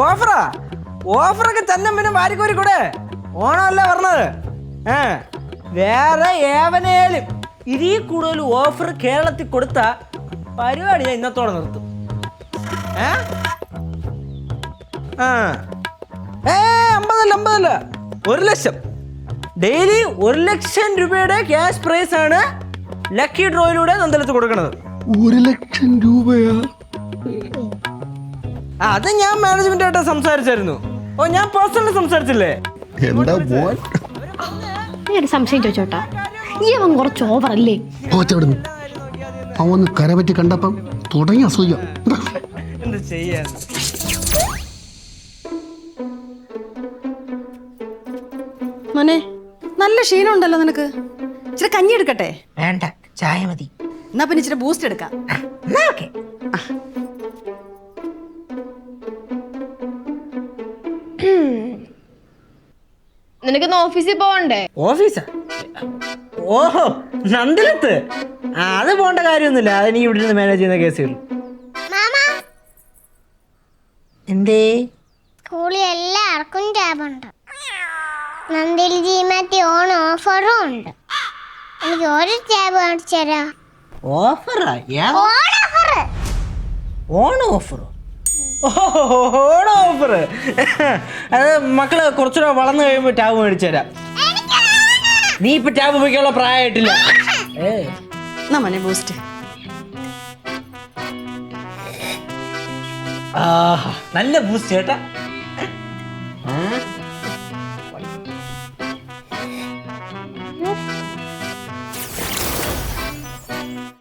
ഓഫറാ? ഓഫറൊക്കെ തന്നെ പിന്നെ വാരിക്കോരി കൂടെ ഓണമല്ലേ പറഞ്ഞത്. വേറെ ഏവനേലും ഇതീ കൂടുതൽ ഓഫർ കേരളത്തിൽ കൊടുത്ത പരിപാടി ഞാൻ ഇന്നത്തോടെ നിർത്തും. 50 1 ലക്ഷം. ഡെയിലി 1 ലക്ഷം രൂപയുടെ ക്യാഷ് പ്രൈസ് ആണ് ലക്കി ഡ്രോയിലൂടെ നന്ദലത്ത് കൊടുക്കുന്നത്. 1 ലക്ഷം രൂപയാ? അത് ഞാൻ മാനേജ്മെന്റായിട്ട് സംസാരിച്ചായിരുന്നു. ഞാൻ പേഴ്സണലി സംസാരിച്ചില്ലേ? ഒരു സംശയം ചോദിച്ചോട്ടാ, ഈ അവൻ കുറച്ച് ഓവർ അല്ലേ? അവൻ കരപറ്റി കണ്ടപ്പം തുടങ്ങി അസൂയ. എന്ത് ചെയ്യാൻ? മോനെ, നല്ല ക്ഷീണം ഉണ്ടല്ലോ നിനക്ക്. ഇച്ചിരി കഞ്ഞി എടുക്കട്ടെ? വേണ്ട, ചായ മതി. എന്നാ പിന്നെ ഇച്ചിരി ബൂസ്റ്റ് എടുക്കാം. നിനക്ക് ഓഫീസിൽ പോവണ്ടേ? ഓഫീസാ? ഓഹോ, നന്ദലത്ത്. അത് പോണ്ട കാര്യമൊന്നുമില്ല. അത് നീ ഇവിടെ നിന്ന് മാനേജ് ചെയ്യുന്ന കേസുകൾ. എന്തേ? സ്കൂളിൽ എല്ലാവർക്കും ടാബുണ്ട്. നന്ദിൽ ജീമാറ്റി ഓൺ ഓഫറും ഉണ്ട്. എനിക്ക് ഒരു ടാബ് കാണിച്ചു തരാം. ഓഫറാ? ഓൺ ഓഫറോ? On offer. അത് മക്കള് കുറച്ചുകൂടെ വളർന്നു കഴിയുമ്പോ ടാബ് മേടിച്ചു തരാം. നീ ഇപ്പൊ ടാബ് ഉപയോഗിക്കാനുള്ള പ്രായമായിട്ടില്ല. എന്നാ മോനെ ബൂസ്റ്റ്. നല്ല ബൂസ്റ്റ് ചേട്ടാ.